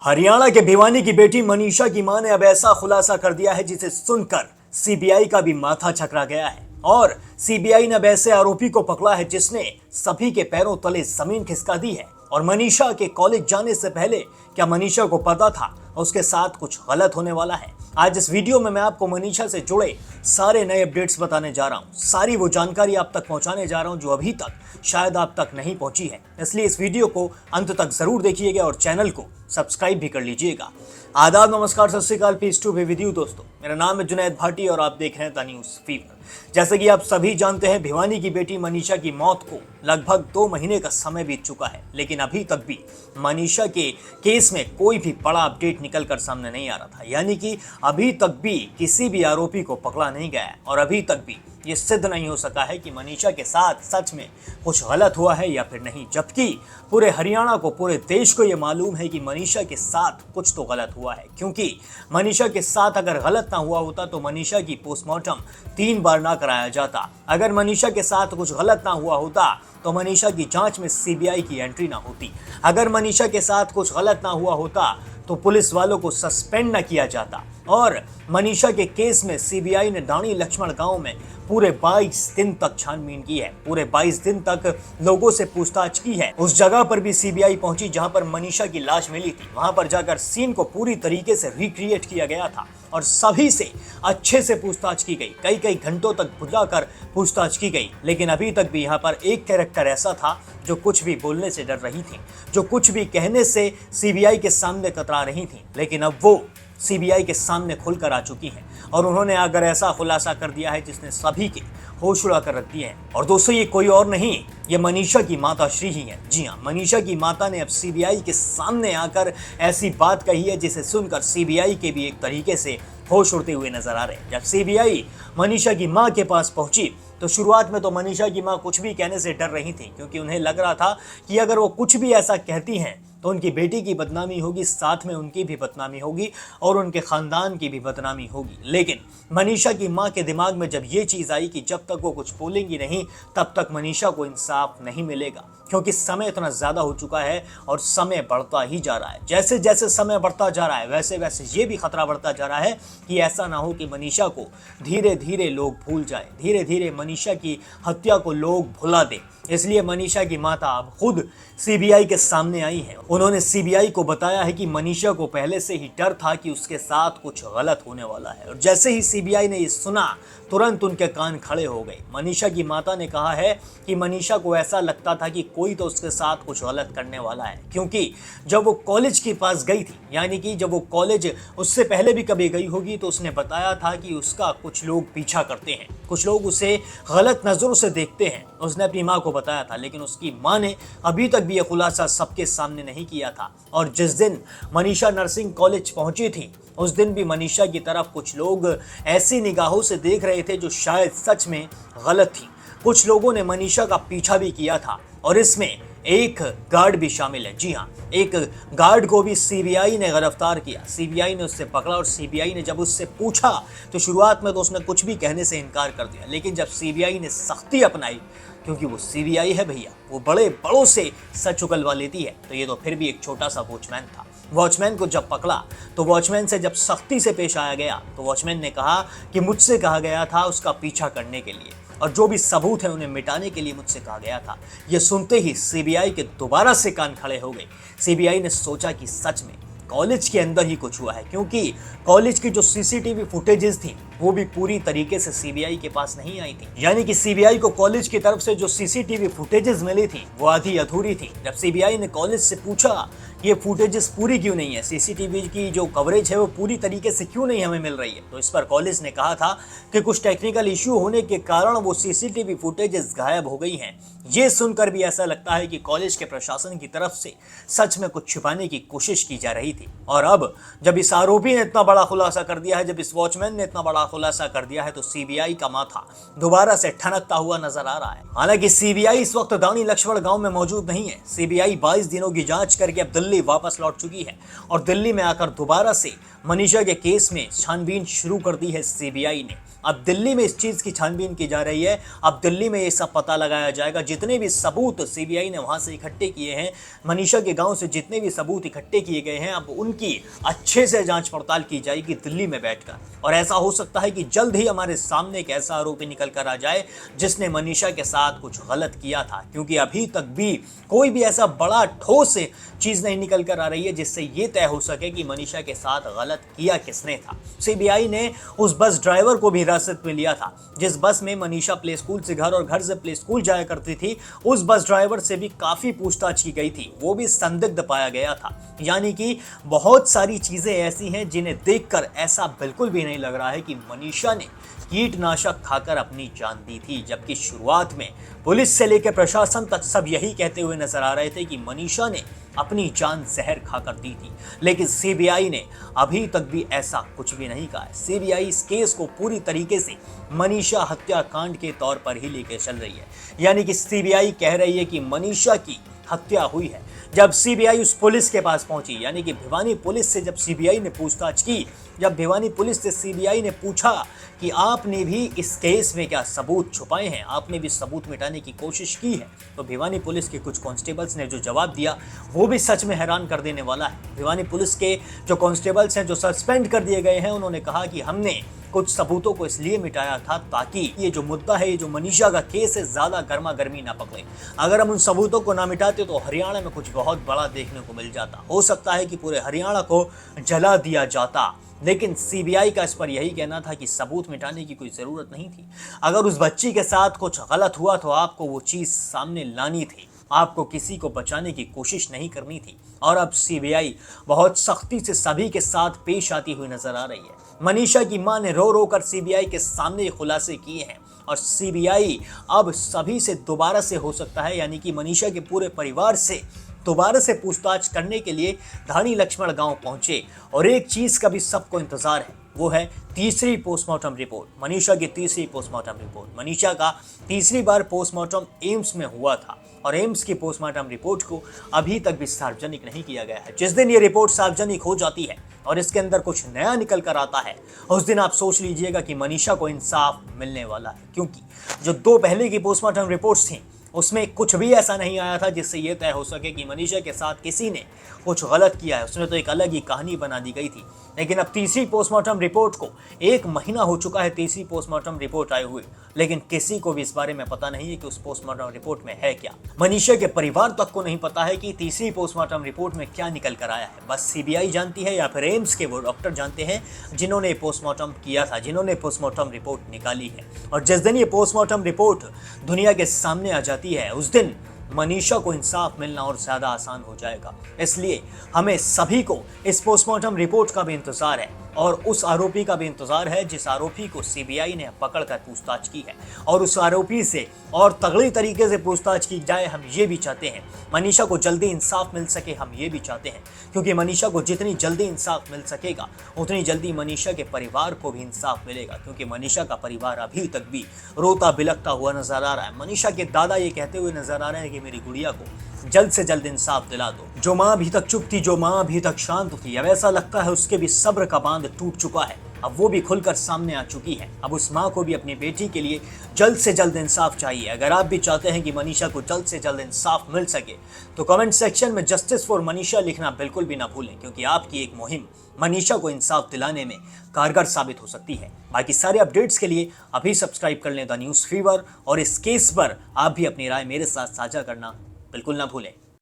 हरियाणा के भिवानी की बेटी मनीषा की मां ने अब ऐसा खुलासा कर दिया है जिसे सुनकर सीबीआई का भी माथा चकरा गया है। और सीबीआई ने अब ऐसे आरोपी को पकड़ा है जिसने सभी के पैरों तले जमीन खिसका दी है। और मनीषा के कॉलेज जाने से पहले क्या मनीषा को पता था उसके साथ कुछ गलत होने वाला है? आज इस वीडियो में मैं आपको मनीषा से जुड़े सारे नए अपडेट्स बताने जा रहा हूं, सारी वो जानकारी आप तक पहुंचाने जा रहा हूं जो अभी तक शायद आप तक नहीं पहुंची है। इसलिए इस वीडियो को अंत तक जरूर देखिएगा और चैनल को सब्सक्राइब भी कर लीजिएगा। आदाब, नमस्कार, सत श्री अकाल, peace to be with you दोस्तों। मेरा नाम है जुनैद भाटी और आप देख रहे हैं द न्यूज़ फीवर। जैसे कि आप सभी जानते हैं, भिवानी की बेटी मनीषा की मौत को लगभग 2 महीने का समय बीत चुका है, लेकिन अभी तक भी मनीषा के केस में कोई भी बड़ा अपडेट निकल कर सामने नहीं आ रहा था। यानी कि अभी तक भी किसी भी आरोपी को पकड़ा नहीं गया है और अभी तक भी ये सिद्ध नहीं हो सका है कि मनीषा के साथ सच में कुछ गलत हुआ है या फिर नहीं। जबकि पूरे हरियाणा को, पूरे देश को ये मालूम है कि मनीषा के साथ कुछ तो गलत हुआ है, क्योंकि मनीषा के साथ अगर गलत ना हुआ होता तो मनीषा की पोस्टमार्टम 3 बार ना कराया जाता। अगर मनीषा के साथ कुछ गलत ना हुआ होता तो मनीषा की जांच में सीबीआई की एंट्री ना होती। अगर मनीषा के साथ कुछ गलत ना हुआ होता तो पुलिस वालों को सस्पेंड न किया जाता। और मनीषा के केस में सीबीआई ने डाणी लक्ष्मण गांव में पूरे 22 दिन तक छानबीन की है, पूरे 22 दिन तक लोगों से पूछताछ की है। उस जगह पर भी सीबीआई पहुंची जहां पर मनीषा की लाश मिली थी। वहां पर जाकर सीन को पूरी तरीके से रिक्रिएट किया गया था और सभी से अच्छे से पूछताछ की गई। कई कई घंटों तक बुलाकर पूछताछ की गई, लेकिन अभी तक भी यहाँ पर एक कैरेक्टर ऐसा था जो कुछ भी बोलने से डर रही थी, जो कुछ भी कहने से सीबीआई के सामने कतरा रही थी। लेकिन अब वो सीबीआई के सामने खुलकर आ चुकी हैं और उन्होंने अगर ऐसा खुलासा कर दिया है जिसने सभी के होश उड़ा कर रख दिए हैं। और दोस्तों, ये कोई और नहीं, ये मनीषा की माता श्री ही है। जी हाँ, मनीषा की माता ने अब सीबीआई के सामने आकर ऐसी बात कही है जिसे सुनकर सीबीआई के भी एक तरीके से होश उड़ते हुए नजर आ रहे हैं। जब सीबीआई मनीषा की मां के पास पहुंची तो शुरुआत में तो मनीषा की मां कुछ भी कहने से डर रही थी, क्योंकि उन्हें लग रहा था कि अगर वो कुछ भी ऐसा कहती हैं तो उनकी बेटी की बदनामी होगी, साथ में उनकी भी बदनामी होगी और उनके खानदान की भी बदनामी होगी। लेकिन मनीषा की मां के दिमाग में जब ये चीज़ आई कि जब तक वो कुछ बोलेंगी नहीं तब तक मनीषा को इंसाफ नहीं मिलेगा, क्योंकि समय इतना ज़्यादा हो चुका है और समय बढ़ता ही जा रहा है। जैसे जैसे समय बढ़ता जा रहा है वैसे वैसे ये भी खतरा बढ़ता जा रहा है कि ऐसा ना हो कि मनीषा को धीरे धीरे लोग भूल जाए, धीरे धीरे मनीषा की हत्या को लोग भुला दें। इसलिए मनीषा की माता अब खुद सीबीआई के सामने आई है। उन्होंने सीबीआई को बताया है कि मनीषा को पहले से ही डर था कि उसके साथ कुछ गलत होने वाला है। और जैसे ही सीबीआई ने ये सुना तुरंत उनके कान खड़े हो गए। मनीषा की माता ने कहा है कि मनीषा को ऐसा लगता था कि कोई तो उसके साथ कुछ गलत करने वाला है, क्योंकि जब वो कॉलेज के पास गई थी, यानी कि जब वो कॉलेज उससे पहले भी कभी गई होगी, तो उसने बताया था कि उसका कुछ लोग पीछा करते हैं, कुछ लोग उसे गलत नज़रों से देखते हैं। उसने अपनी माँ को बताया था, लेकिन उसकी माँ ने अभी तक भी यह खुलासा सबके सामने नहीं किया था। और जिस दिन मनीषा नर्सिंग कॉलेज पहुंची थी उस दिन भी मनीषा की तरफ कुछ लोग ऐसी निगाहों से देख रहे थे जो शायद सच में गलत थी। कुछ लोगों ने मनीषा का पीछा भी किया था और इसमें एक गार्ड भी शामिल है। जी हाँ, एक गार्ड को भी सीबीआई ने गिरफ्तार किया। सीबीआई ने उससे पकड़ा और सीबीआई ने जब उससे पूछा तो शुरुआत में तो उसने कुछ भी कहने से इनकार कर दिया, लेकिन जब सीबीआई ने सख्ती अपनाई, क्योंकि वो सीबीआई है भैया, वो बड़े बड़ों से सच उगलवा लेती है, तो ये तो फिर भी एक छोटा सा वॉचमैन था। वॉचमैन को जब पकड़ा तो वॉचमैन से जब सख्ती से पेश आया गया तो वॉचमैन ने कहा कि मुझसे कहा गया था उसका पीछा करने के लिए और जो भी सबूत है उन्हें मिटाने के लिए मुझसे कहा गया था। ये सुनते ही सीबीआई के दोबारा से कान खड़े हो गए। सीबीआई ने सोचा कि सच में कॉलेज के अंदर ही कुछ हुआ है, क्योंकि कॉलेज की जो सीसीटीवी फुटेजेस थी वो भी पूरी तरीके से सीबीआई के पास नहीं आई थी। यानी कि सीबीआई को कॉलेज की तरफ से जो सीसीटीवी फुटेजेस मिली थी वो आधी अधूरी थी। जब सीबीआई ने कॉलेज से पूछा ये फुटेजेस पूरी क्यों नहीं है, सीसीटीवी की जो कवरेज है वो पूरी तरीके से क्यों नहीं हमें मिल रही है, तो इस पर कॉलेज ने कहा था कि कुछ टेक्निकल इश्यू होने के कारण वो सीसीटीवी फुटेजेस गायब हो गई हैं। ये सुनकर भी ऐसा लगता है कि कॉलेज के प्रशासन की तरफ से सच में कुछ छुपाने की कोशिश की जा रही थी। और अब जब इस आरोपी ने इतना बड़ा खुलासा कर दिया है, जब इस वॉचमैन ने इतना बड़ा खुलासा कर दिया है, तो सीबीआई का माथा दोबारा से ठनकता हुआ नजर आ रहा है। हालांकि सीबीआई इस वक्त डाणी लक्ष्मण गांव में मौजूद नहीं है। सीबीआई 22 दिनों की जांच करके अब दिल्ली वापस लौट चुकी है और दिल्ली में आकर दोबारा से मनीषा के केस में छानबीन शुरू कर दी है सीबीआई ने। अब दिल्ली में इस चीज की छानबीन की जा रही है। अब दिल्ली में ये सब पता लगाया जाएगा। जितने भी सबूत सीबीआई ने वहां से इकट्ठे किए हैं, मनीषा के गांव से जितने भी सबूत इकट्ठे किए गए हैं, अब उनकी अच्छे से जांच पड़ताल की जाएगी दिल्ली में बैठकर। और ऐसा हो सकता है कि जल्द ही हमारे सामने एक ऐसा आरोपी निकल कर आ जाए जिसने मनीषा के साथ कुछ गलत किया था, क्योंकि अभी तक भी कोई भी ऐसा बड़ा ठोस चीज नहीं निकल कर आ रही है जिससे ये तय हो सके कि मनीषा के साथ गलत किया किसने था। सीबीआई ने उस बस ड्राइवर को भी हिरासत में लिया था जिस बस में मनीषा प्ले स्कूल से घर और घर से प्ले स्कूल जाया करती थी। उस बस ड्राइवर से भी काफी पूछताछ की गई थी, वो भी संदिग्ध पाया गया था। यानी कि बहुत सारी चीजें ऐसी हैं जिन्हें देखकर ऐसा बिल्कुल भी नहीं लग रहा है कि मनीषा ने कीटनाशक खाकर अपनी जान दी थी, जबकि शुरुआत में पुलिस से लेकर प्रशासन तक सब यही कहते हुए नजर आ रहे थे कि मनीषा ने अपनी जान जहर खाकर दी थी। लेकिन सीबीआई ने अभी तक भी ऐसा कुछ भी नहीं कहा है। सीबीआई इस केस को पूरी तरीके से मनीषा हत्याकांड के तौर पर ही लेकर चल रही है। यानी कि सीबीआई कह रही है कि मनीषा की हत्या हुई है। जब सीबीआई उस पुलिस के पास पहुंची, यानी कि भिवानी पुलिस से जब सीबीआई ने पूछताछ की, जब भिवानी पुलिस से सीबीआई ने पूछा कि आपने भी इस केस में क्या सबूत छुपाए हैं, आपने भी सबूत मिटाने की कोशिश की है, तो भिवानी पुलिस के कुछ कांस्टेबल्स ने जो जवाब दिया वो भी सच में हैरान कर देने वाला है। भिवानी पुलिस के जो कांस्टेबल्स हैं जो सस्पेंड कर दिए गए हैं, उन्होंने कहा कि हमने कुछ सबूतों को इसलिए मिटाया था ताकि ये जो मुद्दा है, ये जो मनीषा का केस है, ज्यादा गर्मा गर्मी ना पकड़े। अगर हम उन सबूतों को ना मिटाते तो हरियाणा में कुछ बहुत बड़ा देखने को मिल जाता। हो सकता है कि पूरे हरियाणा को जला दिया जाता। लेकिन सीबीआई का इस पर यही कहना था कि सबूत मिटाने की कोई जरूरत नहीं थी। अगर उस बच्ची के साथ कुछ गलत हुआ तो आपको वो चीज सामने लानी थी, आपको किसी को बचाने की कोशिश नहीं करनी थी। और अब सीबीआई बहुत सख्ती से सभी के साथ पेश आती हुई नजर आ रही है। मनीषा की मां ने रो रो कर सीबीआई के सामने खुलासे किए हैं और सीबीआई अब सभी से दोबारा से हो सकता है, यानी कि मनीषा के पूरे परिवार से दोबारा से पूछताछ करने के लिए धानी लक्ष्मण गांव पहुंचे। और एक चीज का भी सबको इंतजार है, वो है तीसरी पोस्टमार्टम रिपोर्ट। मनीषा की तीसरी पोस्टमार्टम रिपोर्ट। मनीषा का तीसरी बार पोस्टमार्टम एम्स में हुआ था और एम्स की पोस्टमार्टम रिपोर्ट को अभी तक भी सार्वजनिक नहीं किया गया है। जिस दिन ये रिपोर्ट सार्वजनिक हो जाती है और इसके अंदर कुछ नया निकल कर आता है, उस दिन आप सोच लीजिएगा कि मनीषा को इंसाफ मिलने वाला है। क्योंकि जो दो पहले की पोस्टमार्टम रिपोर्ट्स थी उसमें कुछ भी ऐसा नहीं आया था जिससे यह तय हो सके कि मनीषा के साथ किसी ने कुछ गलत किया है। उसमें तो एक अलग ही कहानी बना दी गई थी। लेकिन अब तीसरी पोस्टमार्टम रिपोर्ट को 1 महीना हो चुका है, तीसरी पोस्टमार्टम रिपोर्ट आए हुए, लेकिन किसी को भी इस बारे में पता नहीं है कि उस पोस्टमार्टम रिपोर्ट में है क्या। मनीषा के परिवार तक को नहीं पता है कि तीसरी पोस्टमार्टम रिपोर्ट में क्या निकल कर आया है। बस सीबीआई जानती है या फिर एम्स के वो डॉक्टर जानते हैं जिन्होंने पोस्टमार्टम किया था, जिन्होंने पोस्टमार्टम रिपोर्ट निकाली है। और जिस दिन ये पोस्टमार्टम रिपोर्ट दुनिया के सामने आ जाती है, उस दिन मनीषा को इंसाफ मिलना और ज्यादा आसान हो जाएगा। इसलिए हमें सभी को इस पोस्टमार्टम रिपोर्ट का भी इंतजार है और उस आरोपी का भी इंतजार है जिस आरोपी को सीबीआई ने पकड़कर पूछताछ की है। और उस आरोपी से और तगड़ी तरीके से पूछताछ की जाए, हम ये भी चाहते हैं। मनीषा को जल्दी इंसाफ मिल सके, हम ये भी चाहते हैं, क्योंकि मनीषा को जितनी जल्दी इंसाफ मिल सकेगा उतनी जल्दी मनीषा के परिवार को भी इंसाफ मिलेगा। क्योंकि मनीषा का परिवार अभी तक भी रोता बिलखता हुआ नजर आ रहा है। मनीषा के दादा ये कहते हुए नजर आ रहे हैं कि मेरी गुड़िया को जल्द से जल्द इंसाफ दिला दो। जो माँ अभी तक चुप थी, जो माँ अभी तक शांत थी, अब ऐसा लगता है उसके भी सब्र का बांध टूट चुका है। अब वो भी खुलकर सामने आ चुकी है। अब उस माँ को भी अपनी बेटी के लिए जल्द से जल्द इंसाफ चाहिए। अगर आप भी चाहते हैं कि मनीषा को जल्द से जल्द इंसाफ मिल सके तो कमेंट सेक्शन में जस्टिस फॉर मनीषा लिखना बिल्कुल भी ना भूलें, क्योंकि आपकी एक मुहिम मनीषा को इंसाफ दिलाने में कारगर साबित हो सकती है। बाकी सारे अपडेट्स के लिए अभी सब्सक्राइब कर लें द न्यूज़ फीवर और इस केस पर आप भी अपनी राय मेरे साथ साझा करना बिल्कुल ना भूलें।